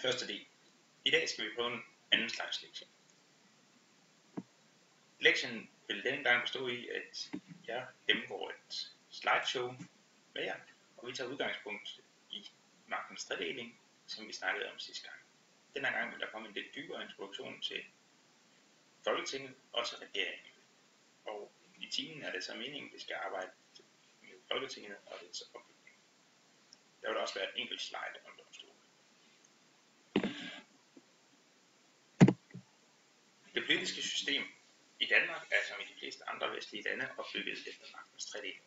første del. I dag skal vi prøve en anden slags lektie. Lektien vil denne gang bestå i, at jeg gennemgår et slideshow med jer, og vi tager udgangspunkt i magtens tredeling, som vi snakkede om sidste gang. Denne gang vil der komme en lidt dybere introduktion til Folketinget og til regeringen. Og i timen er det så meningen, at vi skal arbejde med Folketinget og dets opbygning. Der vil også være et enkelt slide om domstolen. Det politiske system i Danmark er som i de fleste andre vestlige lande opbygget efter magtens tredeling.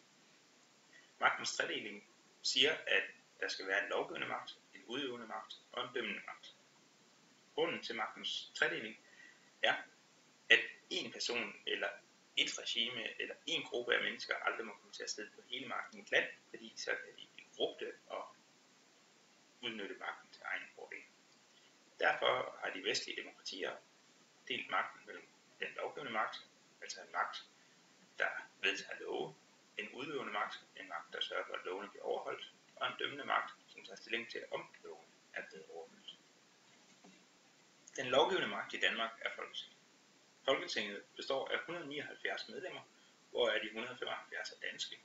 Magtens tredeling siger, at der skal være en lovgivende magt, en udøvende magt og en dømmende magt. Grunden til magtens tredeling er, at en person eller et regime eller en gruppe af mennesker aldrig må komme til at sidde på hele magten i et land, fordi så kan de blive korrupte og udnytte magten til egen fordel. Derfor har de vestlige demokratier delt magten mellem den lovgivende magt, altså en magt, der vedtager love, en udøvende magt, en magt, der sørger for, at lovene bliver overholdt, og en dømmende magt, som tager stilling til, om loven er blevet overholdt. Den lovgivende magt i Danmark er Folketinget. Folketinget består af 179 medlemmer, hvoraf de 175 er danske,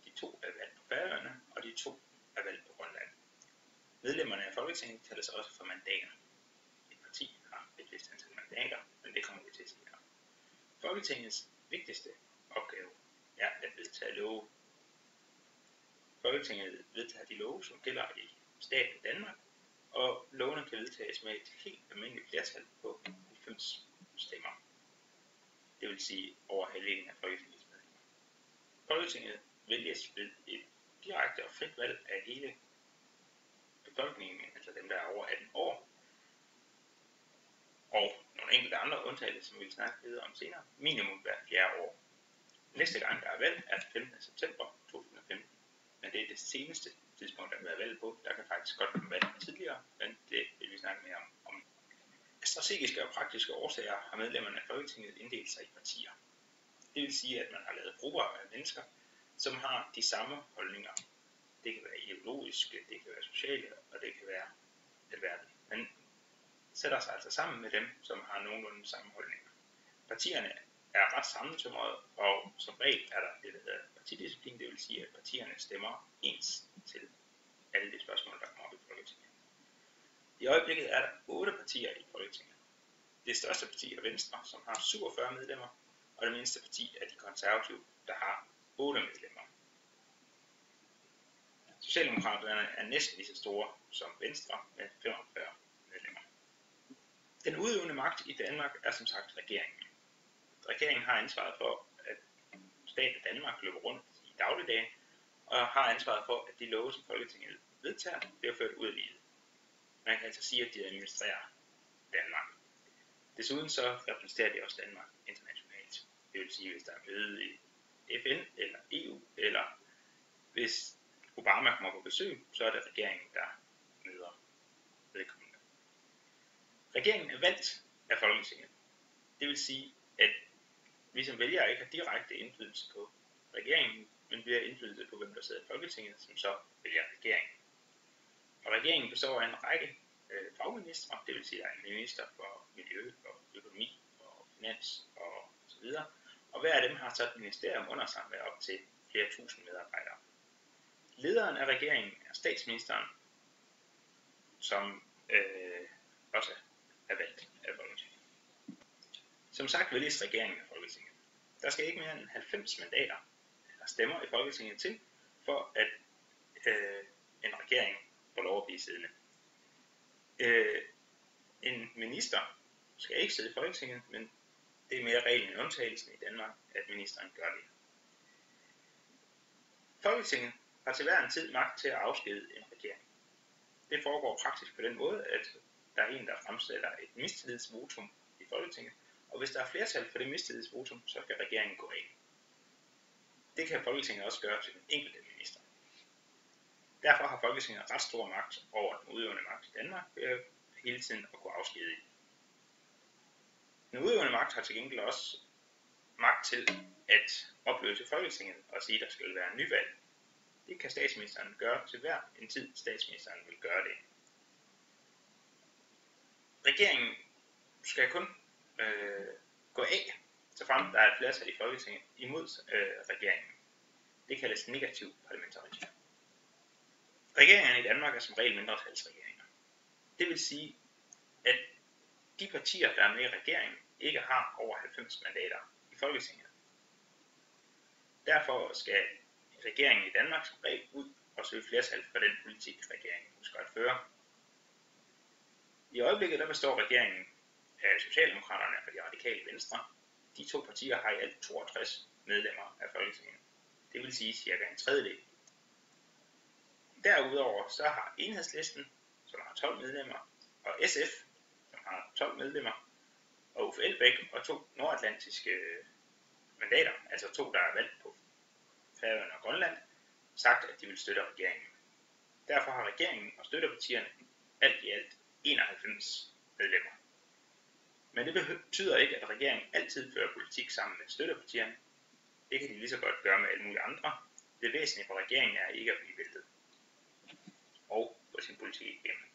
de 2 er valgt på Færøerne, og de 2 er valgt på Grønland. Medlemmerne af Folketinget kaldes også for mandater. Et parti har et vist antal mandater, men det kommer vi til senere. Folketingets vigtigste opgave er at vedtage love. Folketinget vedtager de love, som gælder i staten Danmark, og lovene kan vedtages med et helt almindeligt flertal på 90 stemmer. Det vil sige over halvdelen af Folketingets medlemmer. Folketinget vælges ved et direkte og frit valg af hele befolkningen, altså dem der er over 18 år, og nogle enkelte andre undtagelser, som vi vil snakke videre om senere, minimum hver 4. år. Næste gang der er valg er 15. september 2015, men det er det seneste tidspunkt, der vil være valg på. Der kan faktisk godt komme valg tidligere, men det vil vi snakke mere om. Af strategiske og praktiske årsager har medlemmerne af Folketinget inddelt sig i partier. Det vil sige, at man har lavet grupper af mennesker, som har de samme holdninger. Det kan være ideologiske, det kan være sociale, og det kan være alverden. Man sætter sig altså sammen med dem, som har nogenlunde samme holdninger. Partierne er ret sammentømrede, og som regel er der det, der hedder partidisciplin, det vil sige, at partierne stemmer ens til alle de spørgsmål, der kommer op i Folketinget. I øjeblikket er der 8 partier i Folketinget. Det største parti er Venstre, som har 47 medlemmer, og det mindste parti er de konservative, der har 8 medlemmer. Socialdemokraterne er næsten lige så store som Venstre med 45 medlemmer. Den udøvende magt i Danmark er som sagt regeringen. Regeringen har ansvaret for, at staten Danmark løber rundt i dagligdagen, og har ansvaret for, at de love, som Folketinget vedtager, bliver ført ud i livet. Man kan altså sige, at de administrerer Danmark. Desuden så repræsenterer de også Danmark internationalt. Det vil sige, hvis der er møde i FN eller EU, eller hvis Obama kommer på besøg, så er det regeringen, der møder vedkommende. Regeringen er valgt af Folketinget. Det vil sige, at vi som vælgere ikke har direkte indflydelse på regeringen, men vi har indflydelse på, hvem der sidder i Folketinget, som så vælger regeringen. Og regeringen består af en række fagministre, det vil sige, at der er en minister for miljø og økonomi og finans og så videre. Og hver af dem har så et ministerium under sig med op til flere tusind medarbejdere. Lederen af regeringen er statsministeren, som også er valgt af Folketinget. Som sagt vælges regeringen af Folketinget. Der skal ikke mere end 90 mandater eller stemmer i Folketinget til, for at en regering får lov at blive siddende. En minister skal ikke sidde i Folketinget, men det er mere reglen end undtagelsen i Danmark, at ministeren gør det. Folketinget har til hver en tid magt til at afskedige en regering. Det foregår praktisk på den måde, at der er en, der fremsætter et mistillidsvotum i Folketinget, og hvis der er flertal for det mistillidsvotum, så kan regeringen gå af. Det kan Folketinget også gøre til den enkelte minister. Derfor har Folketinget ret stor magt over den udøvende magt i Danmark ved hele tiden at kunne afskedige. Den udøvende magt har til gengæld også magt til at opløse Folketinget og sige, at der skal være nyvalg. Det kan statsministeren gøre til hver en tid, statsministeren vil gøre det. regeringen skal kun gå af, såfremt der er et flertal i Folketinget imod regeringen. Det kaldes negativ parlamentarisme. Regeringerne i Danmark er som regel mindretalsregeringer. Det vil sige, at de partier, der er med i regeringen, ikke har over 90 mandater i Folketinget. Derfor skal regeringen i Danmark som regel ud og søge flertal for den politik, regeringen ønsker at føre. I øjeblikket der består regeringen af Socialdemokraterne og de radikale venstre. De to partier har i alt 62 medlemmer af Folketinget. Det vil sige cirka en tredjedel. Derudover så har Enhedslisten, som har 12 medlemmer, og SF, som har 12 medlemmer, og Uffe Elbæk og to nordatlantiske mandater, altså to, der er valgt på Færøerne og Grønland, sagt, at de vil støtte regeringen. Derfor har regeringen og støttepartierne alt i alt 91 medlemmer. Men det betyder ikke, at regeringen altid fører politik sammen med støttepartierne. Det kan de lige så godt gøre med alle mulige andre. Det væsentlige for regeringen er ikke at blive væltet og få sin politik igennem.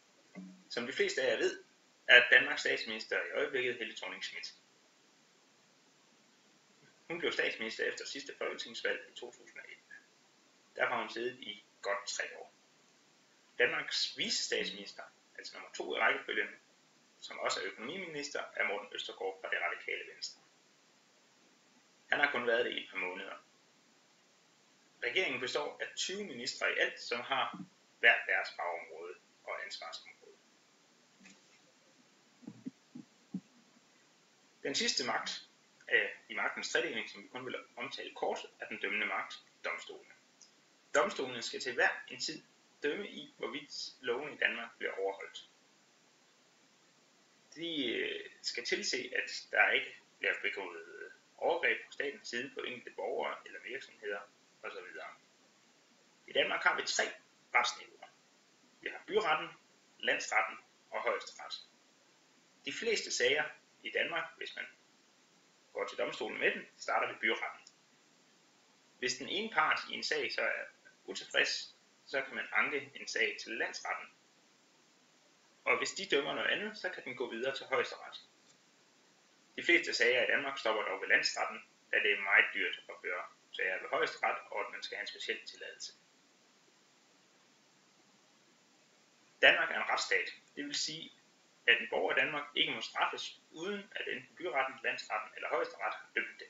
Som de fleste af jer ved, er Danmarks statsminister i øjeblikket Helle Thorning-Schmidt. Hun blev statsminister efter sidste folketingsvalg i 2001. Der har hun siddet i godt 3 år. Danmarks vicestatsminister, altså nummer 2 i rækkefølgen, som også er økonomiminister, er Morten Østergaard fra det radikale venstre. Han har kun været det i et par måneder. Regeringen består af 20 ministre i alt, som har hver deres fagområde og ansvarsområde. Den sidste magt i magtens tredeling, som vi kun vil omtale kort, er den dømmende magt, domstolene. Domstolene skal til hver en tid dømme i, hvorvidt loven i Danmark bliver overholdt. De skal tilse, at der ikke bliver begået overgreb på statens side på enkelte borgere eller virksomheder osv. I Danmark har vi 3 retsniveauer. Vi har byretten, landsretten og højesteret. De fleste sager i Danmark, hvis man går til domstolen med den, starter ved byretten. Hvis den ene part i en sag så er utilfreds, så kan man anke en sag til landsretten. Og hvis de dømmer noget andet, så kan den gå videre til højesteret. De fleste sager i Danmark stopper dog ved landsretten, da det er meget dyrt at føre sager ved højesteret, og at man skal have en speciel tilladelse. Danmark er en retsstat. Det vil sige, at en borger i Danmark ikke må straffes, uden at enten byretten, landsretten eller højesteret har dømt det.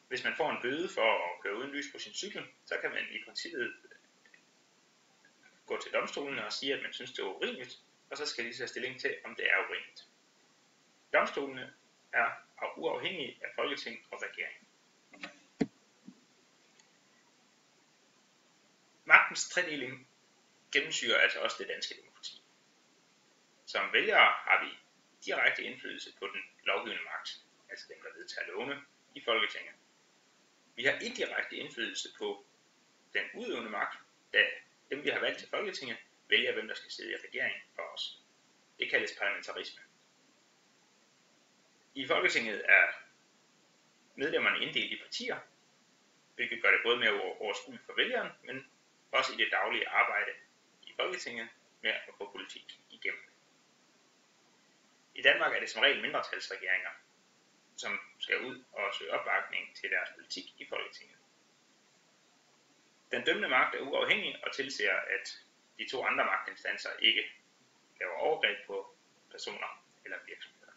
Hvis man får en bøde for at køre uden lys på sin cykel, så kan man i princippet gå til domstolene og sige, at man synes, det er urimeligt, og så skal de tage stilling til, om det er urimeligt. Domstolene er uafhængige af Folketing og regering. Magtens tredeling gennemsyrer altså også det danske demokrati. Som vælgere har vi direkte indflydelse på den lovgivende magt, altså dem, der vedtager lovene i Folketinget. Vi har indirekte indflydelse på den udøvende magt, da dem, vi har valgt til Folketinget, vælger, hvem der skal sidde i regeringen for os. Det kaldes parlamentarisme. I Folketinget er medlemmerne inddelt i partier, hvilket gør det både mere overskueligt for vælgeren, men også i det daglige arbejde i Folketinget med at få politik igennem. I Danmark er det som regel mindretalsregeringer, som skal ud og søge opbakning til deres politik i Folketinget. Den dømmende magt er uafhængig og tilser, at de 2 andre magtinstanser ikke laver overgreb på personer eller virksomheder.